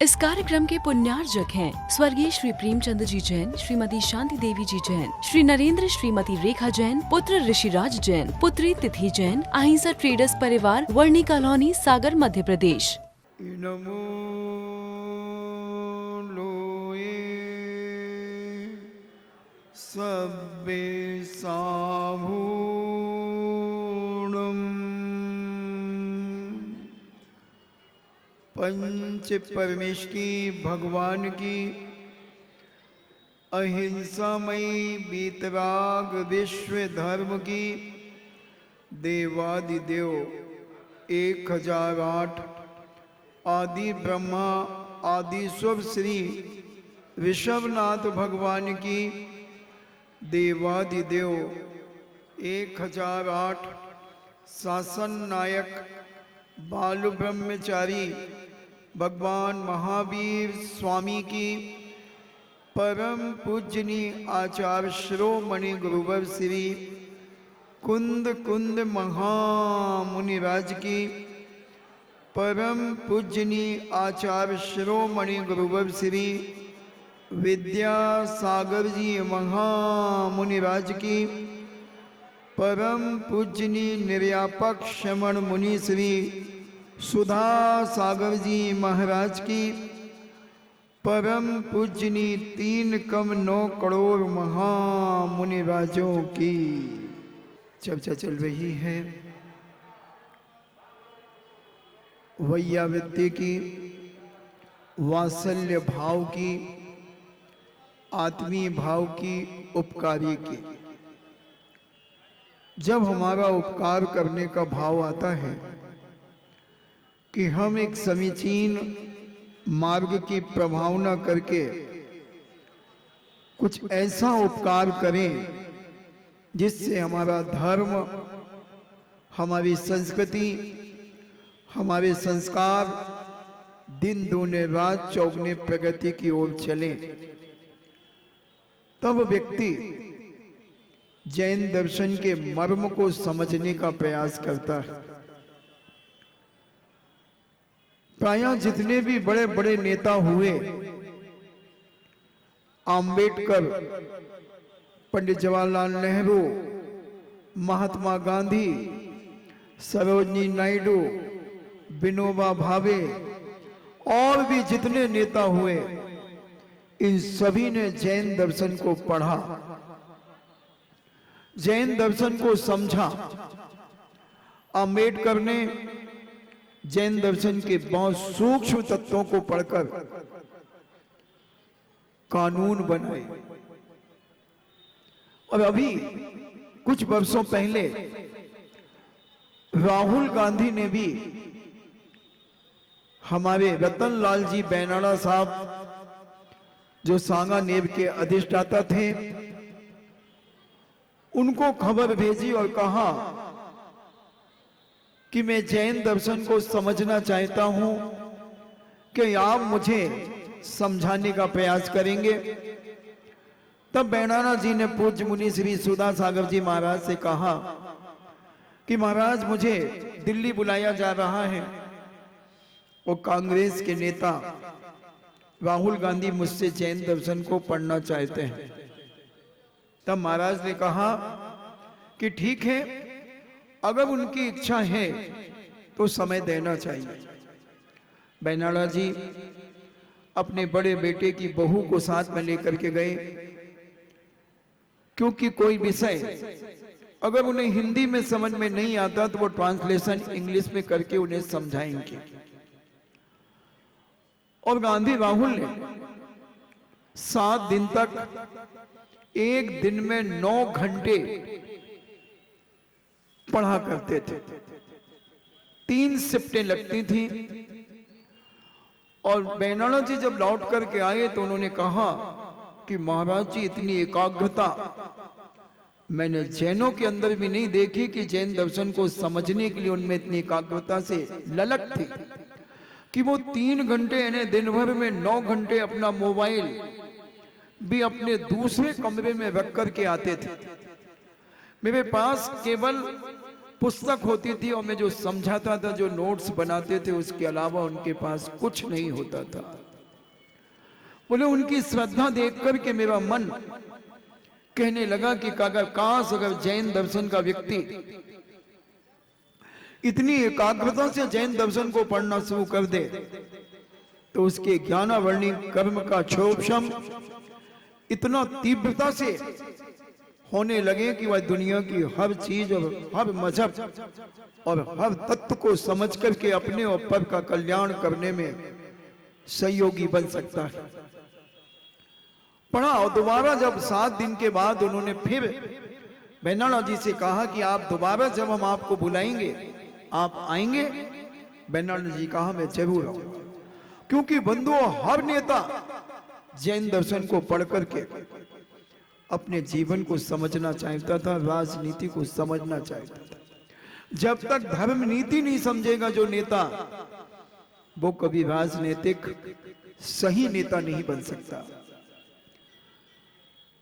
इस कार्यक्रम के पुण्यार्जक हैं स्वर्गीय श्री प्रेमचंद जी जैन, श्रीमती शांति देवी जी जैन, श्री नरेंद्र श्रीमती रेखा जैन, पुत्र ऋषिराज जैन, पुत्री तिथि जैन, अहिंसा ट्रेडर्स परिवार, वर्णी कॉलोनी, सागर, मध्य प्रदेश। नमो लोए सब्बे साभूणम् पंच परमेष्टि भगवान की अहिंसामयी बीतराग विश्व धर्म की देवादिदेव 1008 आदि ब्रह्मा आदि स्वर श्री ऋषभनाथ भगवान की देवादिदेव 1008 शासन नायक बाल ब्रह्मचारी भगवान महावीर स्वामी की परम पूजनीय आचार्य श्रोमणि गुरुवर श्री कुंद कुंद महामुनिराज की परम पूजनीय आचार्य श्रोमणि गुरुवर श्री विद्यासागर जी महामुनिराज की परम पूजनीय निर्यापक श्रमण मुनि श्री सुधा सागर जी महाराज की परम पूजनीय 3,9 करोड़ महामुनिराजों की चर्चा चल रही है वैयावृत्ति की, वात्सल्य भाव की, आत्मीय भाव की, उपकारी की। जब हमारा उपकार करने का भाव आता है कि हम एक समीचीन मार्ग की प्रभावना करके कुछ ऐसा उपकार करें जिससे हमारा धर्म, हमारी संस्कृति, हमारे संस्कार दिन दूने रात चौगुने प्रगति की ओर चले, तब व्यक्ति जैन दर्शन के मर्म को समझने का प्रयास करता है। प्रायः जितने भी बड़े बड़े नेता हुए, आम्बेडकर, पंडित जवाहरलाल नेहरू, महात्मा गांधी, सरोजनी नायडू, विनोबा भावे और भी जितने नेता हुए, इन सभी ने जैन दर्शन को पढ़ा, जैन दर्शन को समझा। आम्बेडकर ने जैन दर्शन के बहुत सूक्ष्म तत्वों को पढ़कर कानून बनाए। और अभी कुछ वर्षों पहले राहुल गांधी ने भी हमारे रतन लाल जी बेनाड़ा साहब जो सांगानेर के अधिष्ठाता थे, उनको खबर भेजी और कहा कि मैं जैन दर्शन को समझना चाहता हूं, कि आप मुझे समझाने का प्रयास करेंगे। तब बेनाना जी ने पूज्य मुनि श्री सुधा सागर जी महाराज से कहा कि महाराज मुझे दिल्ली बुलाया जा रहा है, वो कांग्रेस के नेता राहुल गांधी मुझसे जैन दर्शन को पढ़ना चाहते हैं। तब महाराज ने कहा कि ठीक है, अगर उनकी इच्छा है तो समय देना चाहिए। बेनाड़ा जी अपने बड़े बेटे की बहू को साथ में लेकर के गए, क्योंकि कोई विषय अगर उन्हें हिंदी में समझ में नहीं आता तो वो ट्रांसलेशन इंग्लिश में करके उन्हें समझाएंगे। और गांधी राहुल ने 7 दिन तक एक दिन में 9 घंटे पढ़ा करते थे। 3 शिफ्टें लगती थी। और बेनाड़ा जी जब लौट करके आए तो उन्होंने कहा कि महाराज जी, इतनी एकाग्रता मैंने जैनों के अंदर भी नहीं देखी कि जैन दर्शन को समझने के लिए उनमें इतनी एकाग्रता से ललक थी कि वो 3 घंटे यानी दिन भर में 9 घंटे अपना मोबाइल भी अपने दूसरे कमरे में रख करके आते थे। मेरे पास केवल पुस्तक होती थी और मैं जो समझाता था, जो नोट्स बनाते थे, उसके अलावा उनके पास कुछ नहीं होता था। बोले उनकी श्रद्धा देख करके मेरा मन कहने लगा कि काश अगर जैन दर्शन का व्यक्ति इतनी एकाग्रता से जैन दर्शन को पढ़ना शुरू कर दे तो उसके ज्ञानावर्णी कर्म का क्षोभशम इतना तीव्रता से होने लगे कि वह दुनिया की हर चीज और हर मजहब और हर तत्व को समझ करके अपने और पर का कल्याण करने में सहयोगी बन सकता है। पढ़ा और दोबारा जब 7 दिन के बाद उन्होंने फिर बैनाला जी से कहा कि आप दोबारा जब हम आपको बुलाएंगे आप आएंगे? बैनाला जी कहा मैं जरूर आऊंगा, क्योंकि बंधुओं हर नेता जैन दर्शन को पढ़ करके अपने जीवन को समझना चाहता था, राजनीति को समझना चाहता था। जब तक धर्म नीति नहीं समझेगा जो नेता, वो कभी राजनीतिक सही नेता नहीं बन सकता।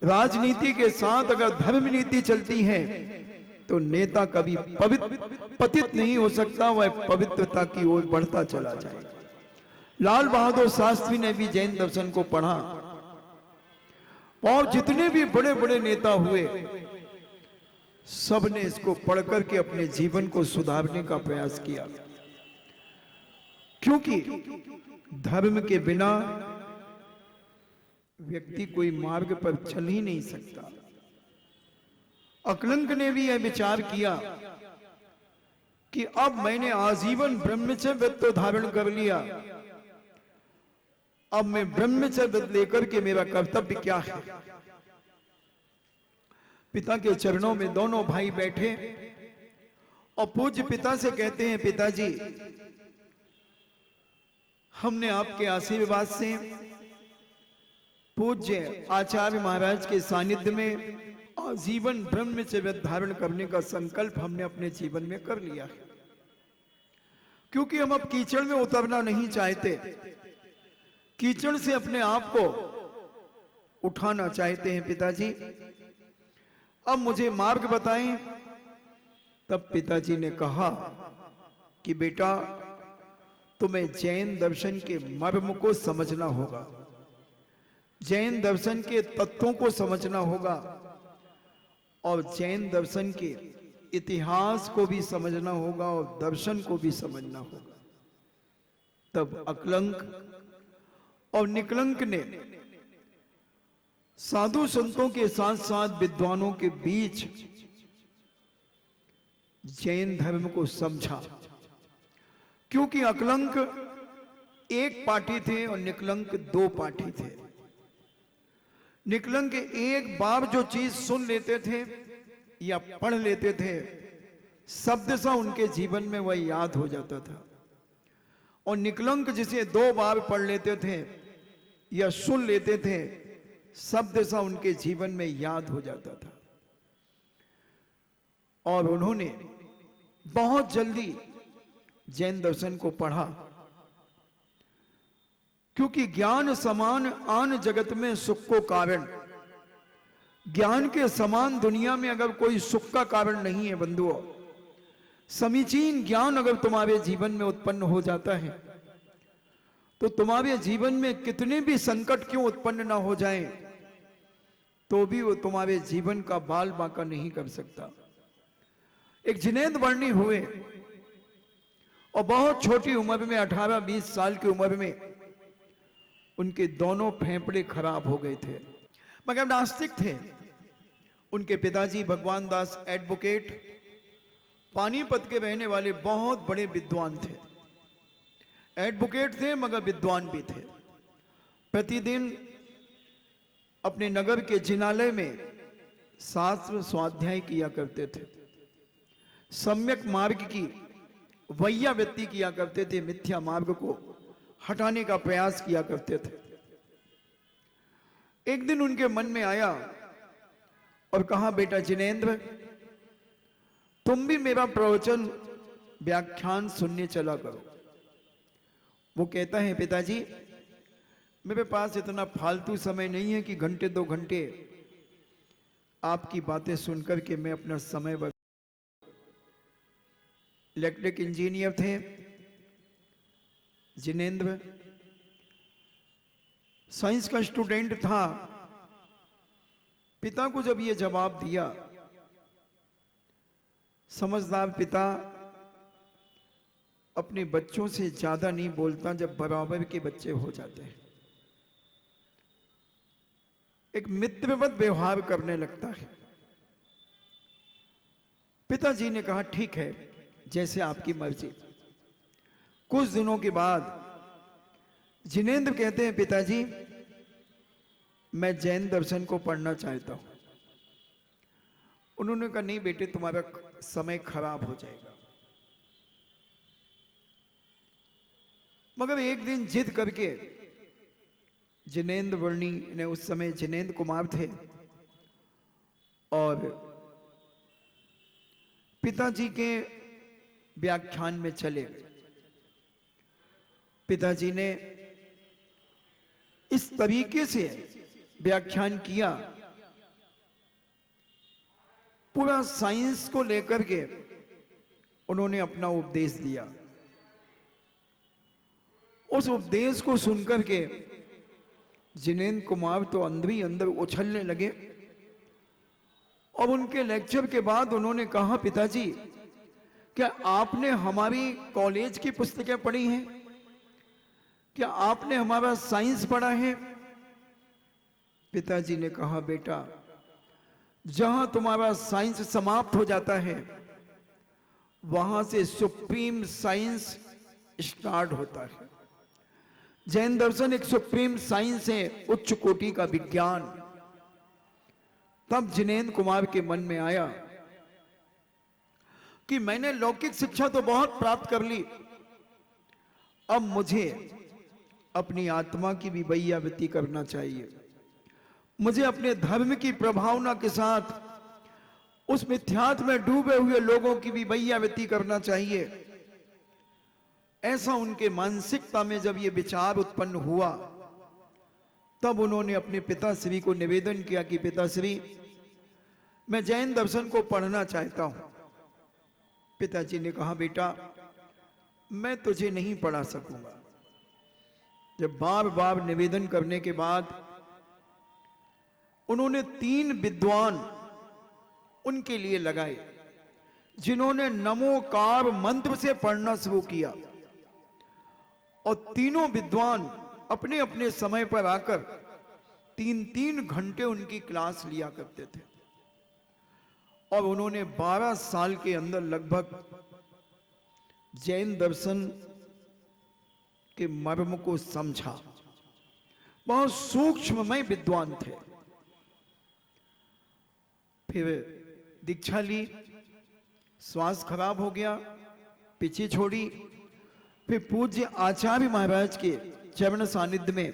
राजनीति के साथ अगर धर्म नीति चलती है तो नेता कभी पतित नहीं हो सकता, वह पवित्रता की ओर बढ़ता चला जाएगा। लाल बहादुर शास्त्री ने भी जैन दर्शन को पढ़ा और जितने भी बड़े बड़े नेता हुए सब ने इसको पढ़ करके अपने जीवन को सुधारने का प्रयास किया, क्योंकि धर्म के बिना व्यक्ति कोई मार्ग पर चल ही नहीं सकता। अकलंक ने भी यह विचार किया कि अब मैंने आजीवन ब्रह्मचर्य तो धारण कर लिया, अब मैं ब्रह्मचर्य लेकर के मेरा कर्तव्य क्या है। पिता के चरणों में दोनों भाई बैठे और पूज्य पिता से कहते हैं, पिताजी हमने आपके आशीर्वाद से पूज्य आचार्य महाराज के सानिध्य में आजीवन ब्रह्मचर्य धारण करने का संकल्प हमने अपने जीवन में कर लिया है, क्योंकि हम अब कीचड़ में उतरना नहीं चाहते, कीचड़ से अपने आप को उठाना चाहते हैं। पिताजी अब मुझे मार्ग बताएं। तब पिताजी ने कहा कि बेटा तुम्हें जैन दर्शन के मर्म को समझना होगा, जैन दर्शन के तत्वों को समझना होगा और जैन दर्शन के इतिहास को भी समझना होगा और दर्शन को भी समझना होगा। तब अकलंक और निकलंक ने साधु संतों के साथ साथ विद्वानों के बीच जैन धर्म को समझा, क्योंकि अकलंक एक पार्टी थे और निकलंक 2 पार्टी थे। निकलंक एक बार जो चीज सुन लेते थे या पढ़ लेते थे, शब्द सा उनके जीवन में वह याद हो जाता था, और निकलंक जिसे 2 बार पढ़ लेते थे या सुन लेते थे, शब्द सा उनके जीवन में याद हो जाता था। और उन्होंने बहुत जल्दी जैन दर्शन को पढ़ा, क्योंकि ज्ञान समान आन जगत में सुख को कारण, ज्ञान के समान दुनिया में अगर कोई सुख का कारण नहीं है बंधुओं। समीचीन ज्ञान अगर तुम्हारे जीवन में उत्पन्न हो जाता है तो तुम्हारे जीवन में कितने भी संकट क्यों उत्पन्न ना हो जाएं, तो भी वो तुम्हारे जीवन का बाल बांका नहीं कर सकता। एक जिनेंद्र वर्णी हुए और बहुत छोटी उम्र में 18-20 साल की उम्र में उनके दोनों फेफड़े खराब हो गए थे, मगर नास्तिक थे। उनके पिताजी भगवान दास एडवोकेट पानीपत के रहने वाले बहुत बड़े विद्वान थे, एडवोकेट थे मगर विद्वान भी थे। प्रतिदिन अपने नगर के जिनालय में शास्त्र स्वाध्याय किया करते थे, सम्यक मार्ग की वैयावृत्ति किया करते थे, मिथ्या मार्ग को हटाने का प्रयास किया करते थे। एक दिन उनके मन में आया और कहा, बेटा जिनेंद्र तुम भी मेरा प्रवचन व्याख्यान सुनने चला करो। वो कहता है, पिताजी मेरे पास इतना फालतू समय नहीं है कि घंटे 2 घंटे आपकी बातें सुनकर के मैं अपना समय बर्बाद। इलेक्ट्रिक इंजीनियर थे जिनेंद्र, साइंस का स्टूडेंट था। पिता को जब ये जवाब दिया, समझदार पिता अपने बच्चों से ज्यादा नहीं बोलता जब बराबर के बच्चे हो जाते हैं, एक मित्रवत व्यवहार करने लगता है। पिताजी ने कहा ठीक है, जैसे आपकी मर्जी। कुछ दिनों के बाद जिनेंद्र कहते हैं पिताजी मैं जैन दर्शन को पढ़ना चाहता हूं। उन्होंने कहा नहीं बेटे, तुम्हारा समय खराब हो जाएगा। मगर एक दिन जिद करके जिनेंद्र वर्णी ने, उस समय जिनेंद्र कुमार थे, और पिताजी के व्याख्यान में चले गए। पिताजी ने इस तरीके से व्याख्यान किया, पूरा साइंस को लेकर के उन्होंने अपना उपदेश दिया। उस उपदेश को सुनकर के जिनेंद्र कुमार तो अंदर ही अंदर उछलने लगे, और उनके लेक्चर के बाद उन्होंने कहा पिताजी क्या आपने हमारी कॉलेज की पुस्तकें पढ़ी हैं? क्या आपने हमारा साइंस पढ़ा है? पिताजी ने कहा बेटा, जहां तुम्हारा साइंस समाप्त हो जाता है वहां से सुप्रीम साइंस स्टार्ट होता है। जैन दर्शन एक सुप्रीम साइंस है, उच्च कोटि का विज्ञान। तब जिनेंद्र कुमार के मन में आया कि मैंने लौकिक शिक्षा तो बहुत प्राप्त कर ली, अब मुझे अपनी आत्मा की भी वैयावृत्ति करना चाहिए। मुझे अपने धर्म की प्रभावना के साथ उस मिथ्यात्व में डूबे हुए लोगों की भी वैयावृत्ति करना चाहिए। ऐसा उनके मानसिकता में जब ये विचार उत्पन्न हुआ, तब उन्होंने अपने पिताश्री को निवेदन किया कि पिताश्री मैं जैन दर्शन को पढ़ना चाहता हूं। पिताजी ने कहा बेटा मैं तुझे नहीं पढ़ा सकूंगा। जब बार बार निवेदन करने के बाद उन्होंने 3 विद्वान उनके लिए लगाए, जिन्होंने नमोकार मंत्र से पढ़ना शुरू किया, और तीनों विद्वान अपने अपने समय पर आकर 3-3 घंटे उनकी क्लास लिया करते थे। और उन्होंने 12 साल के अंदर लगभग जैन दर्शन के मर्म को समझा। बहुत सूक्ष्ममय विद्वान थे। फिर दीक्षा ली, स्वास्थ्य खराब हो गया, पीछे छोड़ी। फिर पूज्य आचार्य महाराज के चरण सानिध्य में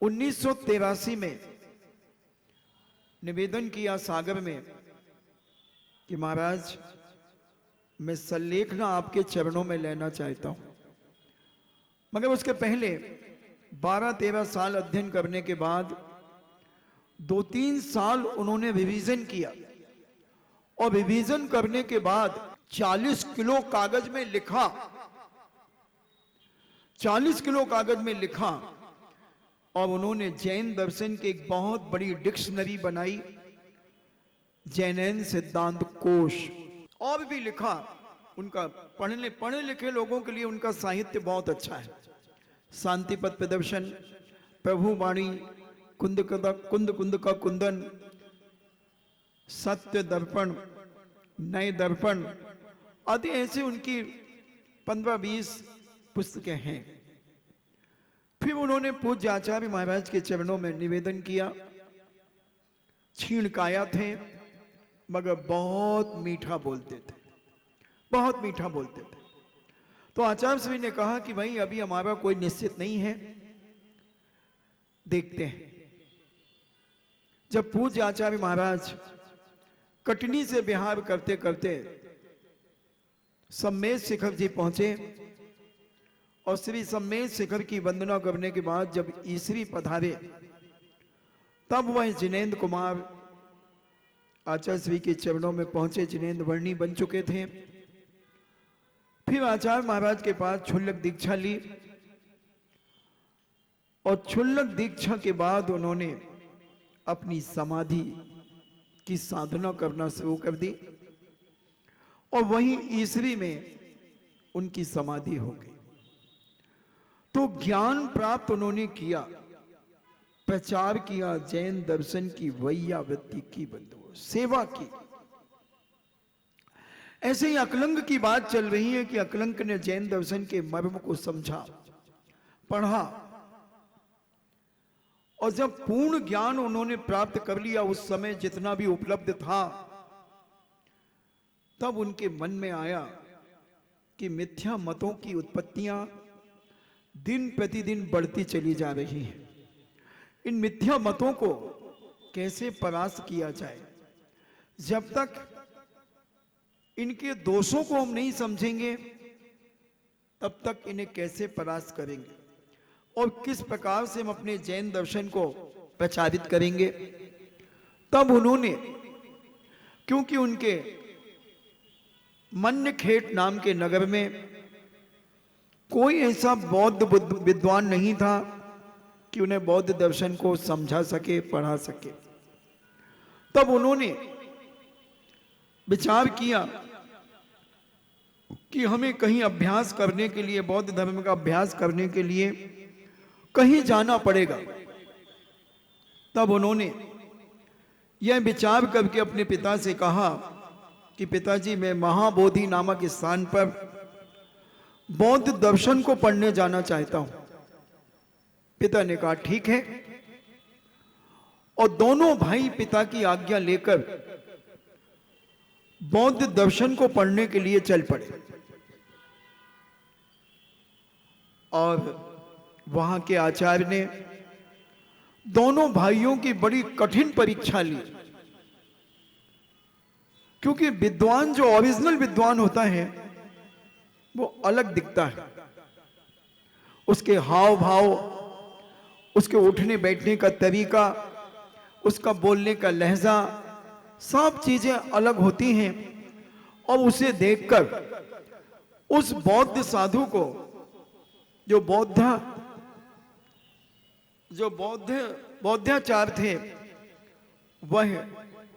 1983 में निवेदन किया सागर में कि महाराज मैं सल्लेखना आपके चरणों में लेना चाहता हूं। मगर उसके पहले 12-13 साल अध्ययन करने के बाद 2-3 साल उन्होंने रिवीजन किया, और रिवीजन करने के बाद 40 किलो कागज में लिखा, 40 किलो कागज में लिखा, और उन्होंने जैन दर्शन की एक बहुत बड़ी डिक्शनरी बनाई, जैनैन सिद्धांत कोश। और भी लिखा। उनका पढ़े लिखे लोगों के लिए उनका साहित्य बहुत अच्छा है। शांति पथ प्रदर्शन, प्रभु वाणी, कुंद कुंद का कुंदन, सत्य दर्पण, नए दर्पण आदि ऐसे उनकी 15-20 पुस्तकें हैं। फिर उन्होंने पूज्य आचार्य महाराज के चरणों में निवेदन किया। क्षीण काया थे, मगर बहुत मीठा बोलते थे, बहुत मीठा बोलते थे। तो आचार्य श्री ने कहा कि भाई अभी हमारा कोई निश्चित नहीं है, देखते हैं। जब पूज्य आचार्य महाराज कटनी से बिहार करते करते सम्मेद शिखर जी पहुंचे, और श्री सम्मेद शिखर की वंदना करने के बाद जब ईश्वरी पधारे, तब वह जिनेंद्र कुमार आचार्य श्री के चरणों में पहुंचे। जिनेंद्र वर्णी बन चुके थे। फिर आचार्य महाराज के पास क्षुल्लक दीक्षा ली, और क्षुल्लक दीक्षा के बाद उन्होंने अपनी समाधि की साधना करना शुरू कर दी और वहीं ईसरी में उनकी समाधि हो गई। तो ज्ञान प्राप्त उन्होंने किया, प्रचार किया जैन दर्शन की, वैयावृत्ति की, बंधुओं सेवा की। ऐसे ही अकलंक की बात चल रही है कि अकलंक ने जैन दर्शन के मर्म को समझा, पढ़ा और जब पूर्ण ज्ञान उन्होंने प्राप्त कर लिया, उस समय जितना भी उपलब्ध था, तब उनके मन में आया कि मिथ्या मतों की उत्पत्तियां दिन प्रतिदिन बढ़ती चली जा रही हैं। इन मिथ्या मतों को कैसे परास्त किया जाए? जब तक इनके दोषों को हम नहीं समझेंगे, तब तक इन्हें कैसे परास्त करेंगे और किस प्रकार से हम अपने जैन दर्शन को प्रचारित करेंगे? तब उन्होंने, क्योंकि उनके मन्यखेट नाम के नगर में कोई ऐसा बौद्ध विद्वान नहीं था कि उन्हें बौद्ध दर्शन को समझा सके, पढ़ा सके, तब उन्होंने विचार किया कि हमें कहीं अभ्यास करने के लिए, बौद्ध धर्म का अभ्यास करने के लिए कहीं जाना पड़ेगा। तब उन्होंने यह विचार करके अपने पिता से कहा कि पिताजी, मैं महाबोधि नामक स्थान पर बौद्ध दर्शन को पढ़ने जाना चाहता हूं। पिता ने कहा ठीक है, और दोनों भाई पिता की आज्ञा लेकर बौद्ध दर्शन को पढ़ने के लिए चल पड़े और वहां के आचार्य ने दोनों भाइयों की बड़ी कठिन परीक्षा ली, क्योंकि विद्वान जो ओरिजिनल विद्वान होता है वो अलग दिखता है। उसके हाव भाव, उसके उठने बैठने का तरीका, उसका बोलने का लहजा, सब चीजें अलग होती हैं। और उसे देखकर उस बौद्ध साधु को, जो बौद्धाचार्य थे, वह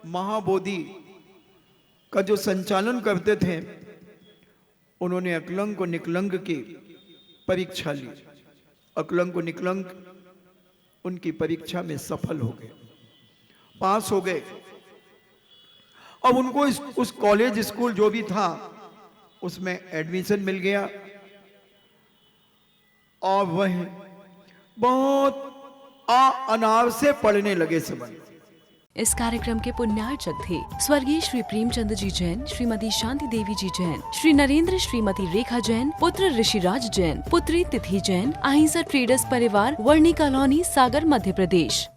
महाबोधि का जो संचालन करते थे, उन्होंने अकलंक और निकलंक की परीक्षा ली। अकलंक और निकलंक उनकी परीक्षा में सफल हो गए, पास हो गए। अब उनको उस कॉलेज स्कूल जो भी था उसमें एडमिशन मिल गया और वह बहुत अनार से पढ़ने लगे समझ। इस कार्यक्रम के पुण्यार्चक थे स्वर्गीय श्री प्रेमचंद जी जैन, श्रीमती शांति देवी जी जैन, श्री नरेंद्र श्रीमती रेखा जैन, पुत्र ऋषिराज जैन, पुत्री तिथि जैन, अहिंसा ट्रेडर्स परिवार, वर्णी कॉलोनी, सागर, मध्य प्रदेश।